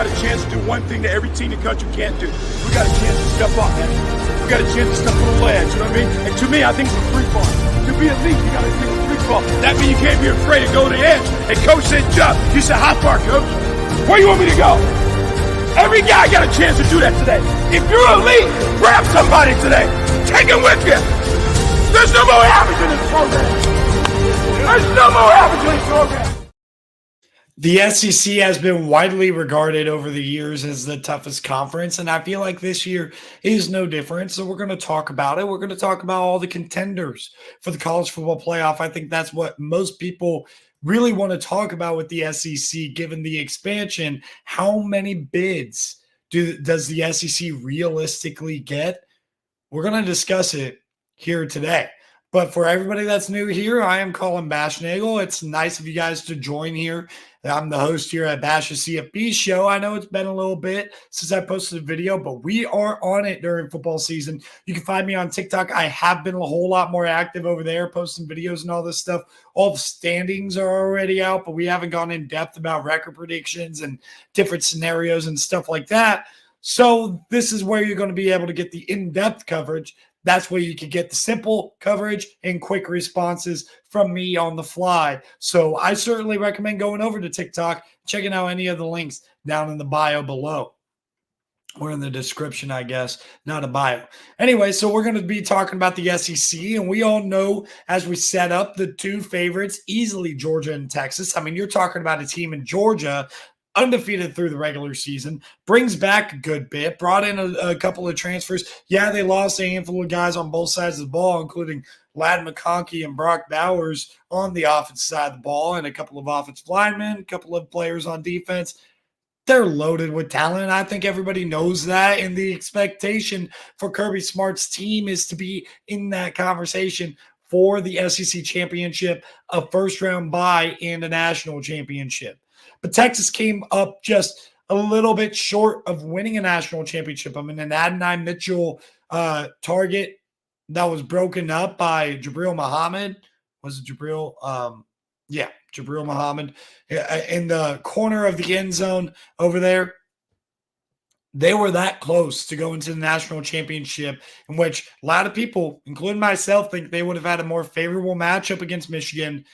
got a chance to do one thing that every team in the country can't do. We got a chance to step up, man. We got a chance to step on the ledge, you know what I mean? And to me, I think it's a free fall. To be elite, you got to take a free fall. That means you can't be afraid to go to the edge. And coach said, jump. You said, how far, coach? Where you want me to go? Every guy got a chance to do that today. If you're elite, grab somebody today. Take him with you. There's no more average in this program. There's no more average in this program. The SEC has been widely regarded over the years as the toughest conference, and I feel like this year is no different. So we're going to talk about it. We're going to talk about all the contenders for the college football playoff. I think that's what most people really want to talk about with the SEC, given the expansion. How many bids does the SEC realistically get? We're going to discuss it here today. But for everybody that's new here, I am Colin Bashnagel. It's nice of you guys to join here. I'm the host here at Bash's CFB show. I know it's been a little bit since I posted a video, but we are on it during football season. You can find me on TikTok. I have been a whole lot more active over there, posting videos and all this stuff. All the standings are already out, but we haven't gone in depth about record predictions and different scenarios and stuff like that. So this is where you're going to be able to get the in-depth coverage. That's where you can get the simple coverage and quick responses from me on the fly. So I certainly recommend going over to TikTok, checking out any of the links down in the bio below. Or in the description, I guess, not a bio. Anyway, so we're going to be talking about the SEC, and we all know as we set up the two favorites, easily Georgia and Texas. I mean, you're talking about a team in Georgia undefeated through the regular season, brings back a good bit, brought in a couple of transfers. Yeah, they lost a handful of guys on both sides of the ball, including Ladd McConkey and Brock Bowers on the offensive side of the ball, and a couple of offensive linemen, a couple of players on defense. They're loaded with talent. I think everybody knows that, and the expectation for Kirby Smart's team is to be in that conversation for the SEC championship, a first-round bye, and a national championship. But Texas came up just a little bit short of winning a national championship. I mean, an Adonai Mitchell target that was broken up by Jabril Muhammad. Was it Jabril? Jabril Muhammad in the corner of the end zone over there. They were that close to going to the national championship, in which a lot of people, including myself, think they would have had a more favorable matchup against Michigan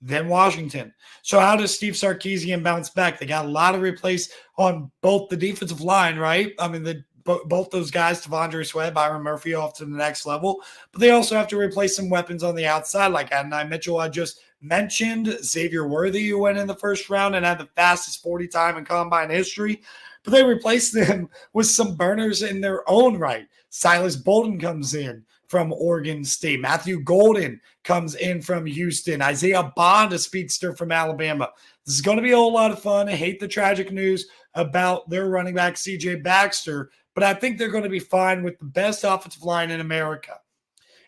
than Washington. So how does Steve Sarkisian bounce back? They got a lot of replace on both the defensive line, right? I mean, both those guys, T'Vondre Sweat, Byron Murphy, off to the next level. But they also have to replace some weapons on the outside, like Adonai Mitchell I just mentioned, Xavier Worthy, who went in the first round and had the fastest 40 time in combine history. But they replaced them with some burners in their own right. Silas Bolden comes in from Oregon State. Matthew Golden comes in from Houston. Isaiah Bond, a speedster from Alabama. This is going to be a whole lot of fun. I hate the tragic news about their running back, C.J. Baxter, but I think they're going to be fine with the best offensive line in America.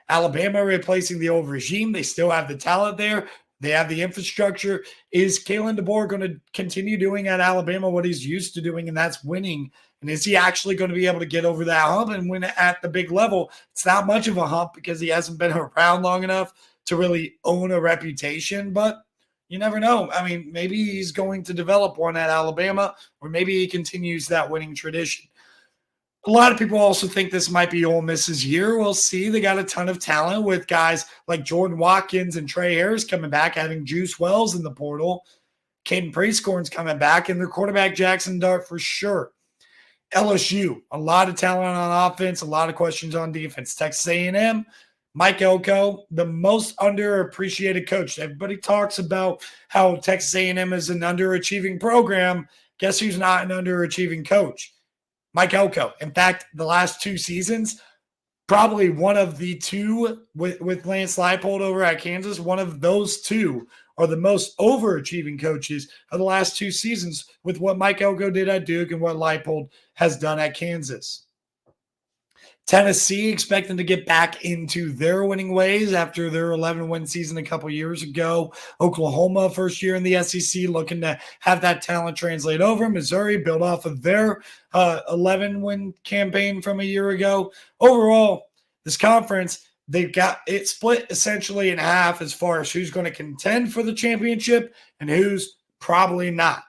Alabama replacing the old regime. They still have the talent there. They have the infrastructure. Is Kalen DeBoer going to continue doing at Alabama what he's used to doing, and that's winning? And is he actually going to be able to get over that hump and win at the big level? It's not much of a hump because he hasn't been around long enough to really own a reputation, but you never know. I mean, maybe he's going to develop one at Alabama, or maybe he continues that winning tradition. A lot of people also think this might be Ole Miss's year. We'll see. They got a ton of talent with guys like Jordan Watkins and Trey Harris coming back, having Juice Wells in the portal. Caden Prieskorn's coming back, and their quarterback Jackson Dart for sure. LSU, a lot of talent on offense, a lot of questions on defense. Texas A&M, Mike Elko, the most underappreciated coach. Everybody talks about how Texas A&M is an underachieving program. Guess who's not an underachieving coach? Mike Elko. In fact, the last two seasons, probably one of the two with Lance Leipold over at Kansas, one of those two are the most overachieving coaches of the last two seasons with what Mike Elko did at Duke and what Leipold has done at Kansas. Tennessee expecting to get back into their winning ways after their 11-win season a couple years ago. Oklahoma, first year in the SEC, looking to have that talent translate over. Missouri, build off of their 11-win campaign from a year ago. Overall, this conference, they've got it split essentially in half as far as who's going to contend for the championship and who's probably not.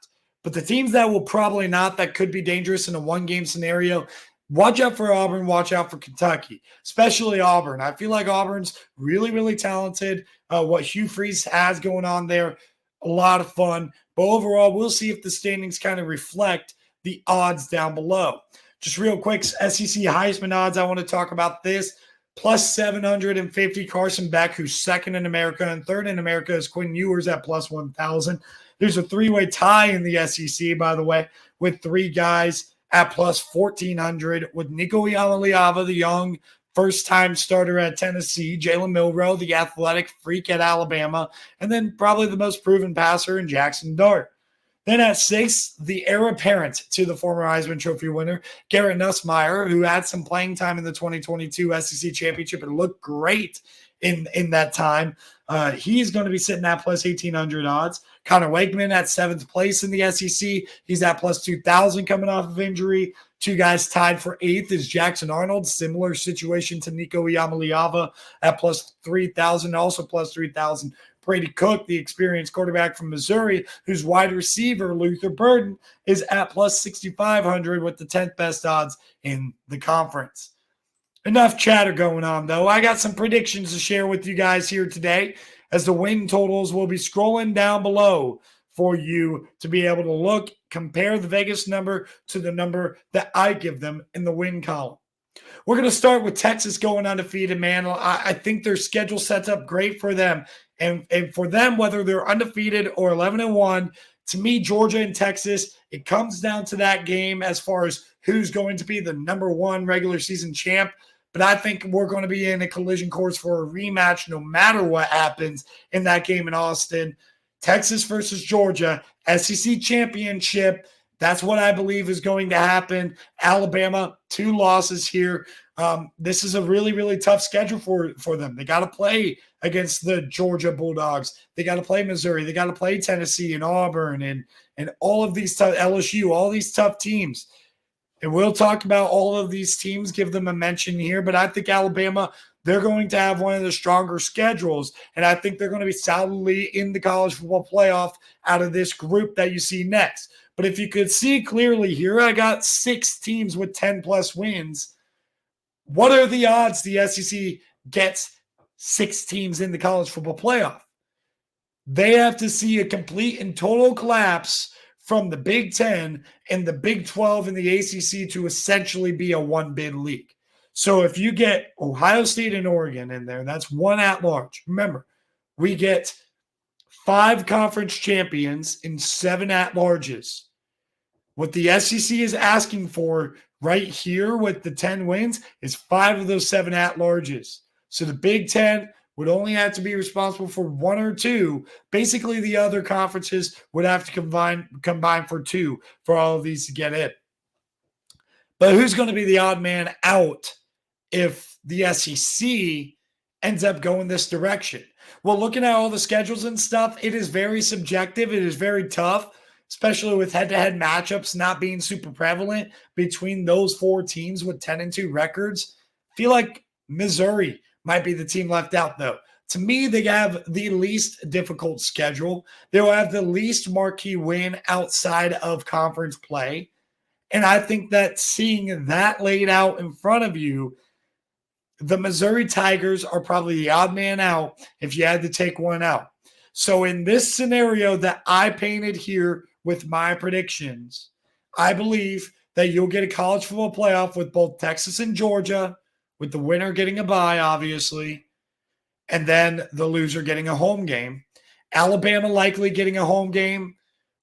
But the teams that will probably not, that could be dangerous in a one-game scenario, watch out for Auburn, watch out for Kentucky, especially Auburn. I feel like Auburn's really, really talented. What Hugh Freeze has going on there, a lot of fun. But overall, we'll see if the standings kind of reflect the odds down below. Just real quick, SEC Heisman odds, I want to talk about this. Plus 750, Carson Beck, who's second in America, and third in America is Quinn Ewers at plus 1,000. There's a three-way tie in the SEC, by the way, with three guys at plus 1,400, with Nico Iamaleava, the young first-time starter at Tennessee, Jalen Milroe, the athletic freak at Alabama, and then probably the most proven passer in Jackson Dart. Then at 6, the heir apparent to the former Heisman Trophy winner, Garrett Nussmeier, who had some playing time in the 2022 SEC Championship and looked great in that time. He's going to be sitting at plus 1,800 odds. Connor Wakeman at 7th place in the SEC. He's at plus 2,000 coming off of injury. Two guys tied for 8th is Jackson Arnold. Similar situation to Nico Iamaleava at plus 3,000, also plus 3,000. Brady Cook, the experienced quarterback from Missouri, whose wide receiver, Luther Burden, is at plus 6,500 with the 10th best odds in the conference. Enough chatter going on, though. I got some predictions to share with you guys here today, as the win totals will be scrolling down below for you to be able to look, compare the Vegas number to the number that I give them in the win column. We're going to start with Texas going undefeated, man. I think their schedule sets up great for them. And for them, whether they're undefeated or 11-1, to me, Georgia and Texas, it comes down to that game as far as who's going to be the number one regular season champ. But I think we're going to be in a collision course for a rematch no matter what happens in that game in Austin. Texas versus Georgia, SEC championship. That's what I believe is going to happen. Alabama, 2 losses here. This is a really, really tough schedule for them. They got to play against the Georgia Bulldogs. They got to play Missouri. They got to play Tennessee and Auburn and all of these tough LSU, all these tough teams. And we'll talk about all of these teams, give them a mention here. But I think Alabama, they're going to have one of the stronger schedules. And I think they're going to be solidly in the college football playoff out of this group that you see next. But if you could see clearly here, I got 6 teams with 10-plus wins. What are the odds the SEC gets 6 teams in the college football playoff? They have to see a complete and total collapse from the Big Ten and the Big 12 and the ACC to essentially be a one-bid league. So if you get Ohio State and Oregon in there, that's 1 at-large. Remember, we get 5 conference champions and 7 at-larges. What the SEC is asking for right here with the 10 wins is 5 of those 7 at-larges. So the Big Ten would only have to be responsible for 1 or 2. Basically, the other conferences would have to combine for 2 for all of these to get in. But who's going to be the odd man out if the SEC ends up going this direction? Well, looking at all the schedules and stuff, it is very subjective. It is very tough, especially with head-to-head matchups not being super prevalent between those 4 teams with 10-2 records. I feel like Missouri might be the team left out, though. To me, they have the least difficult schedule. They will have the least marquee win outside of conference play. And I think that seeing that laid out in front of you, the Missouri Tigers are probably the odd man out if you had to take one out. So in this scenario that I painted here with my predictions, I believe that you'll get a college football playoff with both Texas and Georgia, with the winner getting a bye, obviously, and then the loser getting a home game. Alabama likely getting a home game.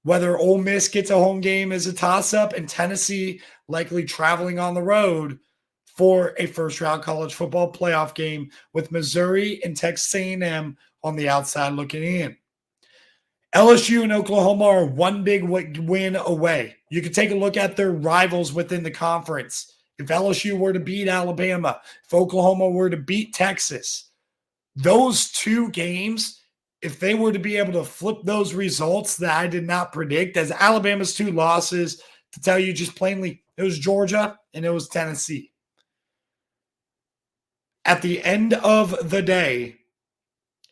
Whether Ole Miss gets a home game is a toss-up, and Tennessee likely traveling on the road for a first-round college football playoff game with Missouri and Texas A&M on the outside looking in. LSU and Oklahoma are one big win away. You can take a look at their rivals within the conference. If LSU were to beat Alabama, if Oklahoma were to beat Texas, those 2 games, if they were to be able to flip those results that I did not predict, as Alabama's 2 losses, to tell you just plainly, it was Georgia and it was Tennessee. At the end of the day,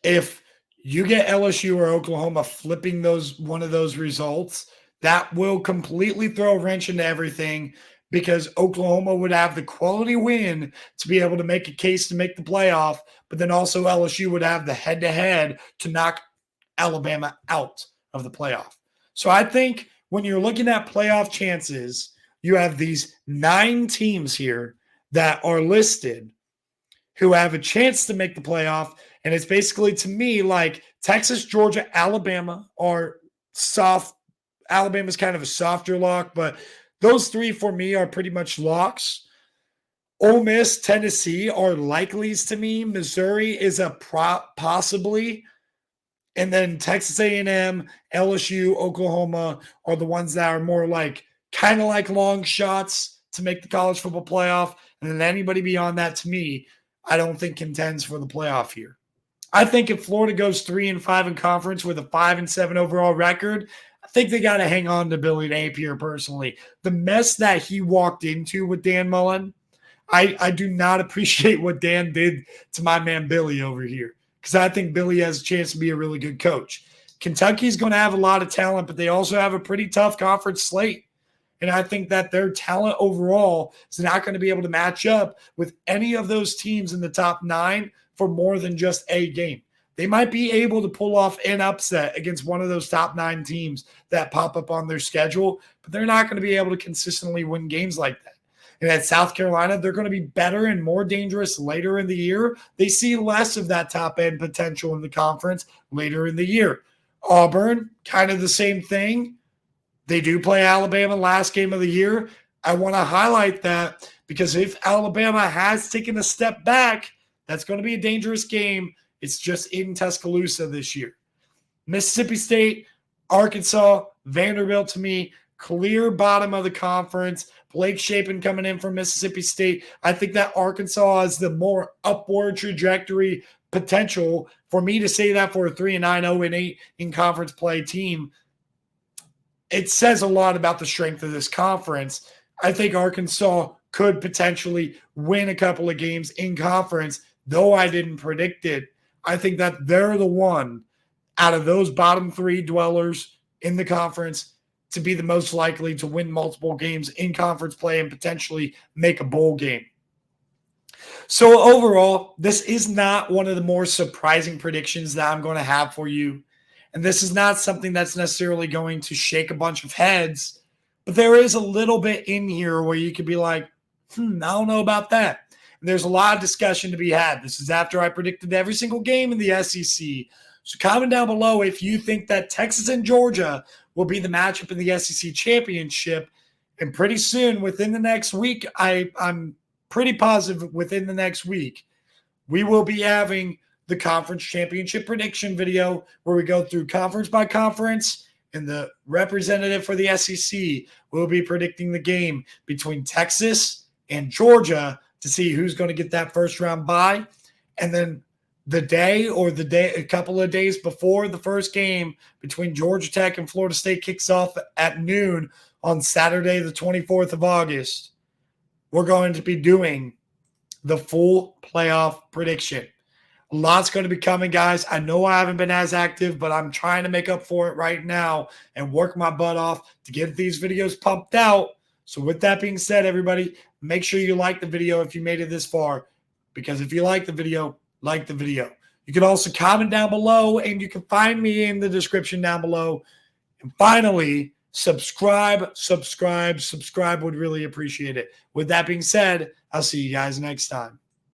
if you get LSU or Oklahoma flipping one of those results, that will completely throw a wrench into everything because Oklahoma would have the quality win to be able to make a case to make the playoff, but then also LSU would have the head-to-head to knock Alabama out of the playoff. So I think when you're looking at playoff chances, you have these 9 teams here that are listed who have a chance to make the playoff. And it's basically, to me, like Texas, Georgia, Alabama are soft. Alabama's kind of a softer lock, but those 3 for me are pretty much locks. Ole Miss, Tennessee are likelies to me. Missouri is a possibly. And then Texas A&M, LSU, Oklahoma are the ones that are more like kind of like long shots to make the college football playoff. And then anybody beyond that, to me, I don't think contends for the playoff here. I think if Florida goes 3-5 in conference with a 5-7 overall record, I think they got to hang on to Billy Napier personally. The mess that he walked into with Dan Mullen, I do not appreciate what Dan did to my man Billy over here, because I think Billy has a chance to be a really good coach. Kentucky's going to have a lot of talent, but they also have a pretty tough conference slate. And I think that their talent overall is not going to be able to match up with any of those teams in the top 9 for more than just a game. They might be able to pull off an upset against one of those top 9 teams that pop up on their schedule, but they're not going to be able to consistently win games like that. And at South Carolina, they're going to be better and more dangerous later in the year. They see less of that top-end potential in the conference later in the year. Auburn, kind of the same thing. They do play Alabama last game of the year. I want to highlight that because if Alabama has taken a step back, that's going to be a dangerous game. It's just in Tuscaloosa this year. Mississippi State, Arkansas, Vanderbilt, to me, clear bottom of the conference. Blake Shapen coming in from Mississippi State. I think that Arkansas has the more upward trajectory potential. For me to say that for a 3-9, 0-8 in conference play team, it says a lot about the strength of this conference. I think Arkansas could potentially win a couple of games in conference, though I didn't predict it. I think that they're the one out of those bottom 3 dwellers in the conference to be the most likely to win multiple games in conference play and potentially make a bowl game. So overall, this is not one of the more surprising predictions that I'm going to have for you. And this is not something that's necessarily going to shake a bunch of heads, but there is a little bit in here where you could be like, I don't know about that. And there's a lot of discussion to be had. This is after I predicted every single game in the SEC. So comment down below if you think that Texas and Georgia will be the matchup in the SEC championship. And pretty soon, within the next week, I'm pretty positive within the next week, we will be having the conference championship prediction video where we go through conference by conference, and the representative for the SEC will be predicting the game between Texas and Georgia to see who's going to get that first round bye. And then a couple of days before the first game between Georgia Tech and Florida State kicks off at noon on Saturday, the 24th of August, we're going to be doing the full playoff prediction. A lot's going to be coming, guys. I know I haven't been as active, but I'm trying to make up for it right now and work my butt off to get these videos pumped out. So with that being said, everybody, make sure you like the video if you made it this far, because if you like the video, like the video. You can also comment down below, and you can find me in the description down below. And finally, subscribe would really appreciate it. With that being said, I'll see you guys next time.